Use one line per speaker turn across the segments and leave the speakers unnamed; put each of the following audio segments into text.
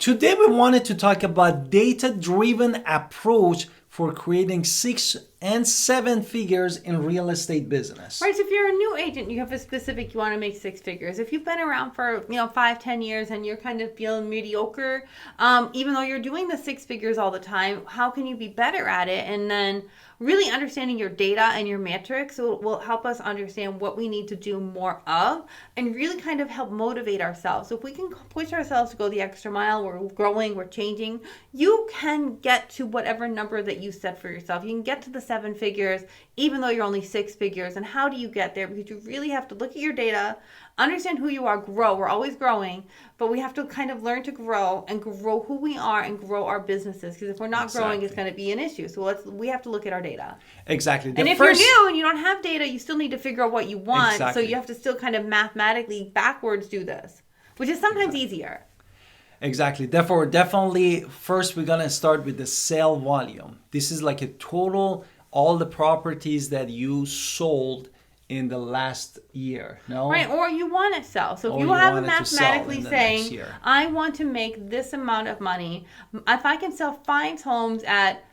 Today we wanted to talk about data-driven approach for creating 6 and 7 figures in real estate business.
Right, so if you're a new agent, you have a specific, you want to make 6 figures. If you've been around for, 5-10 years and you're kind of feeling mediocre, even though you're doing the 6 figures all the time, how can you be better at it? And then really understanding your data and your metrics will help us understand what we need to do more of and really kind of help motivate ourselves. So if we can push ourselves to go the extra mile, we're growing, we're changing, you can get to whatever number that you set for yourself. You can get to the 7 figures, even though you're only 6 figures. And how do you get there? Because you really have to look at your data, understand who you are, grow. We're always growing, but we have to kind of learn to grow and grow who we are and grow our businesses. Because if we're not growing, it's going to be an issue. So we have to look at our data.
Exactly.
And if you're new and you don't have data, you still need to figure out what you want.
Exactly.
So you have to still kind of mathematically backwards do this, which is sometimes easier.
Exactly. Therefore, definitely, first we're going to start with the sale volume. This is like a total, all the properties that you sold in the last year, no?
Right, or you want to sell. So if you have a mathematically saying, I want to make this amount of money, if I can sell 5 homes at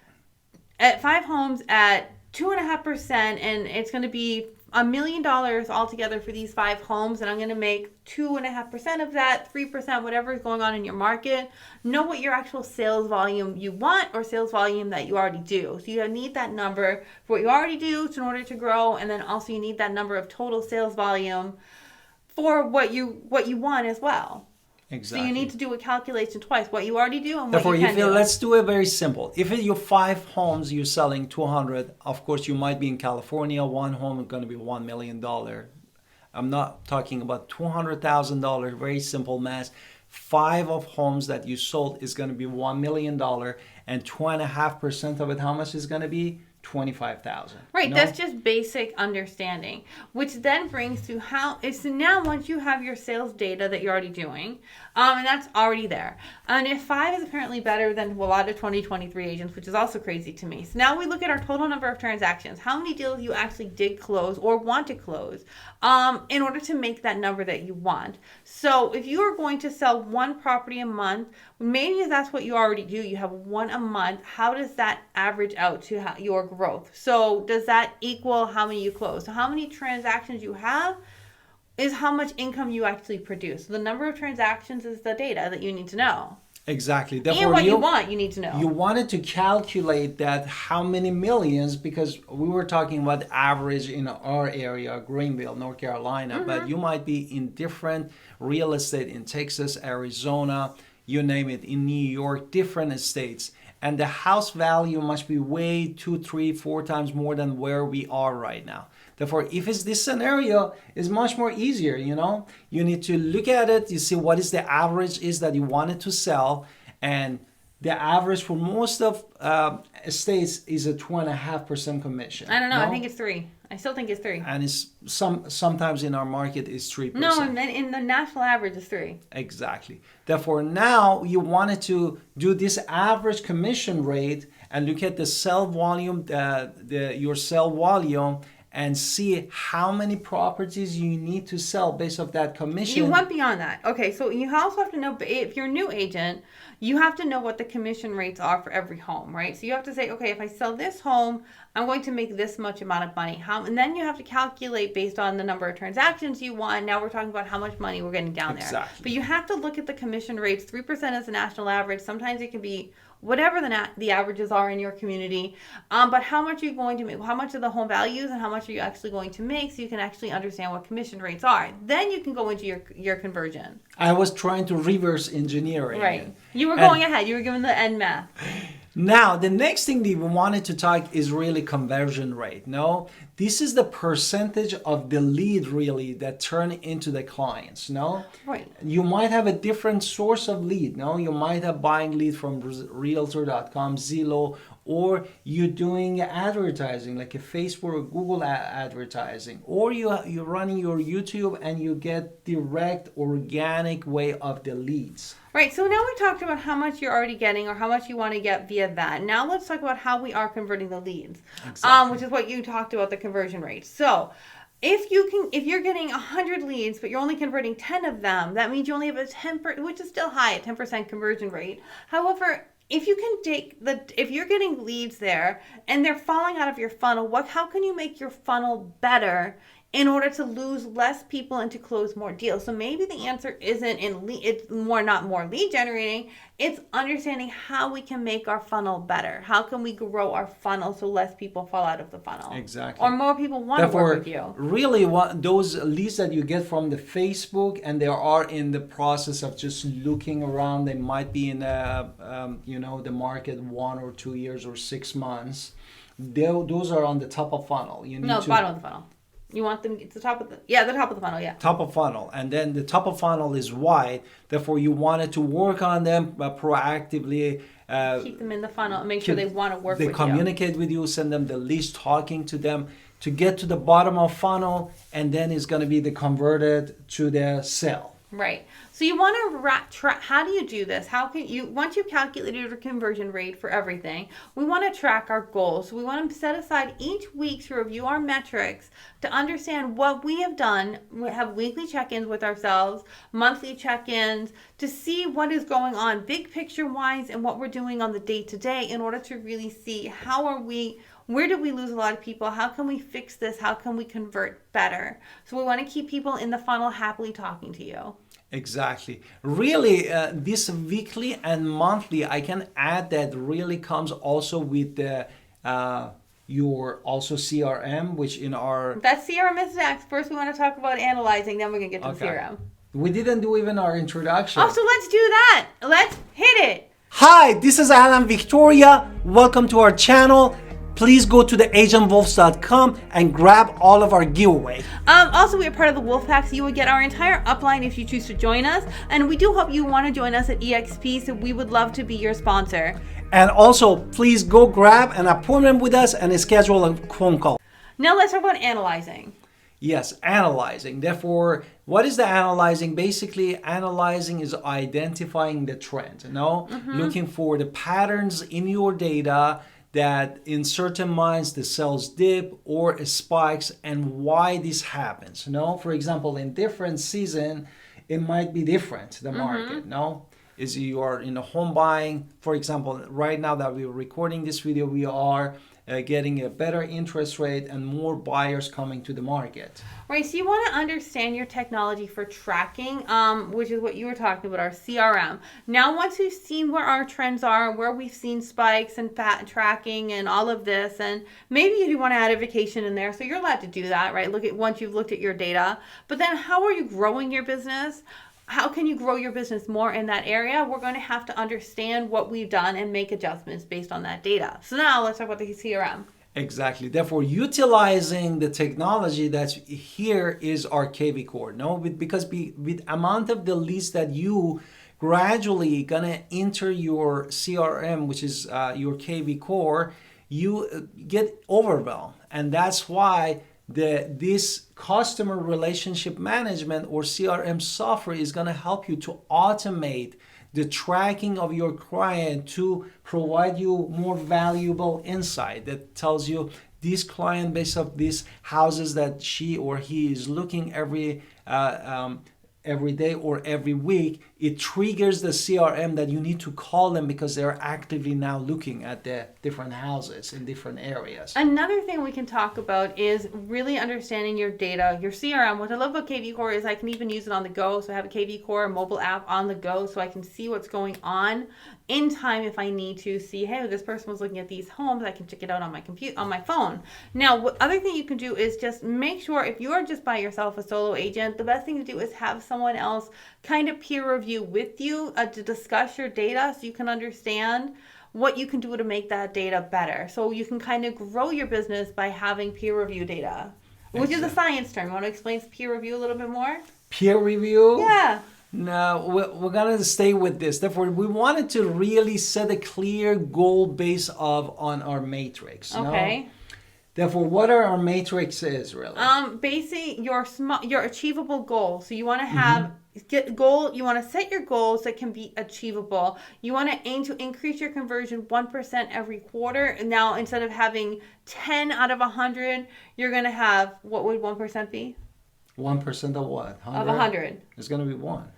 2.5%, and it's going to be $1 million altogether for these 5 homes, and I'm going to make 2.5% of that, 3%, whatever is going on in your market. Know what your actual sales volume you want or sales volume that you already do. So you need that number for what you already do in order to grow, and then also you need that number of total sales volume for what you want as well.
Exactly.
So you need to do a calculation twice, what you already do and
Therefore,
what you can do.
Let's do it very simple. If your 5 homes you're selling 200, of course you might be in California, 1 home is going to be $1 million. I'm not talking about $200,000, very simple math. 5 of homes that you sold is going to be $1 million, and 2.5% of it, how much is going to be? 25,000.
Right, that's just basic understanding, which then brings to so now once you have your sales data that you're already doing, and that's already there. And if 5 is apparently better than a lot of 2023 agents, which is also crazy to me. So now we look at our total number of transactions, how many deals you actually did close or want to close, in order to make that number that you want. So if you are going to sell 1 property a month, maybe that's what you already do, you have 1 a month, how does that average out to your growth? So does that equal how many you close? So how many transactions you have is how much income you actually produce. So the number of transactions is the data that you need to know.
Exactly. Therefore,
and what you want, you need to know.
You wanted to calculate that how many millions, because we were talking about average in our area, Greenville, North Carolina, but you might be in different real estate in Texas, Arizona, you name it, in New York, different estates. And the house value must be way 2, 3, 4 times more than where we are right now. Therefore, if it's this scenario, it's much more easier, You need to look at it, you see what is the average is that you wanted to sell, and the average for most of estates is a 2.5% commission.
I don't know, I think it's 3. I still think it's 3.
And it's sometimes in our market is 3%.
No, and then in the national average is 3.
Exactly. Therefore, now you wanted to do this average commission rate and look at the sell volume, your sell volume, and see how many properties you need to sell based off that commission.
You went beyond that. Okay, so you also have to know, if you're a new agent, you have to know what the commission rates are for every home, right? So you have to say, okay, if I sell this home, I'm going to make this much amount of money. And then you have to calculate based on the number of transactions you want. Now we're talking about how much money we're getting down there. But you have to look at the commission rates. 3% is the national average. Sometimes it can be whatever the averages are in your community, but how much are you going to make, how much of the home values and how much are you actually going to make, so you can actually understand what commission rates are. Then you can go into your conversion.
I was trying to reverse engineering.
Right. You were going ahead. You were giving the end math.
Now, the next thing that we wanted to talk is really conversion rate. No, this is the percentage of the lead really that turn into the clients. No,
right.
You might have a different source of lead. No, you might have buying lead from Realtor.com, Zillow, or you're doing advertising like a Facebook or Google advertising, or you're running your YouTube and you get direct organic way of the leads.
Right, so now we talked about how much you're already getting or how much you want to get via that. Now let's talk about how we are converting the leads, which is what you talked about, the conversion rate. So if you're getting 100 leads, but you're only converting 10 of them, that means you only have a 10%, which is still high, a 10% conversion rate. However, if you can if you're getting leads there and they're falling out of your funnel, how can you make your funnel better in order to lose less people and to close more deals? So maybe the answer isn't it's not more lead generating. It's understanding how we can make our funnel better. How can we grow our funnel so less people fall out of the funnel?
Exactly.
Or more people want to work with you.
Really, those leads that you get from the Facebook, and they are in the process of just looking around. They might be in the market 1 or 2 years or 6 months. Those are on the top of funnel.
Bottom of the funnel. You want them at the top of the funnel, yeah.
Top of funnel. And then the top of funnel is wide. Therefore, you wanted to work on them proactively.
Keep them in the funnel and make sure they want to work with you.
They communicate with you, send them the list, talking to them to get to the bottom of funnel, and then it's going to be the converted to the sale.
Right. So you want to how do you do this? How can you, once you've calculated your conversion rate for everything, we want to track our goals. So we want to set aside each week to review our metrics to understand what we have done. We have weekly check-ins with ourselves, monthly check-ins, to see what is going on big picture wise and what we're doing on the day-to-day in order to really see where did we lose a lot of people? How can we fix this? How can we convert better? So we want to keep people in the funnel happily talking to you.
Exactly. Really, this weekly and monthly, I can add that really comes also with your also CRM, which in our...
That CRM is next. First, we want to talk about analyzing, then we're going to get to the CRM.
We didn't do even our introduction.
Oh, so let's do that. Let's hit it.
Hi, this is Alan Victoria. Welcome to our channel. Please go to the agentwolves.com and grab all of our giveaway.
Also, we are part of the Wolf Pack, so you would get our entire upline if you choose to join us. And we do hope you want to join us at EXP, so we would love to be your sponsor.
And also, please go grab an appointment with us and schedule a phone call.
Now let's talk about analyzing.
Yes, analyzing. Therefore, what is the analyzing? Basically, analyzing is identifying the trend, looking for the patterns in your data that in certain months the sales dip or spikes and why this happens. For example, in different season, it might be different, the market, Is you are in a home buying, for example, right now that we're recording this video, we are getting a better interest rate and more buyers coming to the market.
Right, so you want to understand your technology for tracking, which is what you were talking about, our CRM. Now, once we've seen where our trends are, where we've seen spikes and tracking and all of this, and maybe you do want to add a vacation in there, so you're allowed to do that, right? Once you've looked at your data. But then how are you growing your business? How can you grow your business more in that area? We're going to have to understand what we've done and make adjustments based on that data. So now let's talk about the CRM.
Exactly. Therefore, utilizing the technology that's here is our KV core. Because with amount of the leads that you gradually gonna enter your CRM, which is your KV core, you get overwhelmed, and that's why this customer relationship management or CRM software is going to help you to automate the tracking of your client to provide you more valuable insight that tells you this client based off these houses that she or he is looking every day or every week. It triggers the CRM that you need to call them because they're actively now looking at the different houses in different areas.
Another thing we can talk about is really understanding your data, your CRM. What I love about KV Core is I can even use it on the go. So I have a KV Core mobile app on the go so I can see what's going on in time if I need to see, hey, this person was looking at these homes. I can check it out on my phone. Now, what other thing you can do is just make sure if you're just by yourself, a solo agent, the best thing to do is have someone else kind of peer review with you to discuss your data so you can understand what you can do to make that data better. So you can kind of grow your business by having peer review data, which is a science term. You want to explain peer review a little bit more?
Peer review?
Yeah.
No, we're going to stay with this. Therefore, we wanted to really set a clear goal based on our matrix.
Okay.
Therefore, what are our matrices really?
Basically your achievable goal. So you want to have You want to set your goals that can be achievable. You want to aim to increase your conversion 1% every quarter. And now instead of having 10 out of 100, you're going to have, what would 1% be?
1% of what? 100?
Of 100.
It's going to be 1.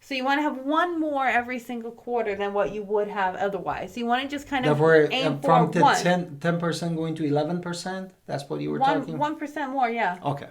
So you want to have one more every single quarter than what you would have otherwise. So you want to just kind of
Therefore,
aim for
from the
one.
10% going to 11%? That's what you were talking about?
1% more, yeah.
Okay.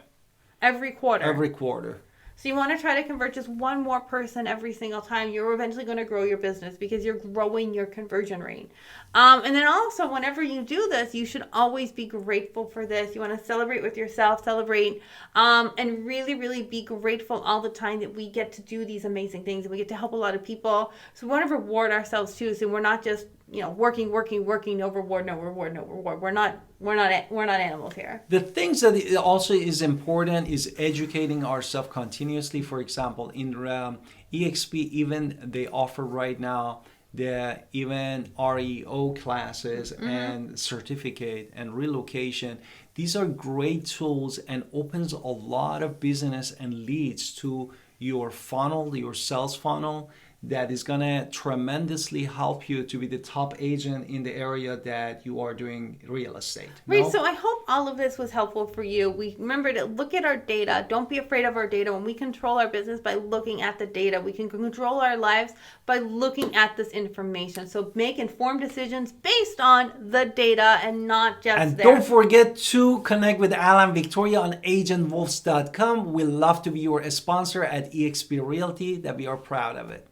Every quarter.
Every quarter.
So you want to try to convert just one more person every single time. You're eventually going to grow your business because you're growing your conversion rate. And then also, whenever you do this, you should always be grateful for this. You want to celebrate with yourself, celebrate, and really, really be grateful all the time that we get to do these amazing things and we get to help a lot of people. So we want to reward ourselves too. So we're not just working, no reward. We're not animals here.
The things that also is important is educating ourselves continuously. For example, in EXP, even they offer right now the even REO classes and certificate and relocation. These are great tools and opens a lot of business and leads to your funnel, your sales funnel, that is going to tremendously help you to be the top agent in the area that you are doing real estate.
Right,
No?
so I hope all of this was helpful for you. We remember to look at our data. Don't be afraid of our data. When we control our business by looking at the data, we can control our lives by looking at this information. So make informed decisions based on the data and not just
And
there.
don't forget to connect with Alan Victoria on agentwolves.com. We love to be your sponsor at eXp Realty, that we are proud of it.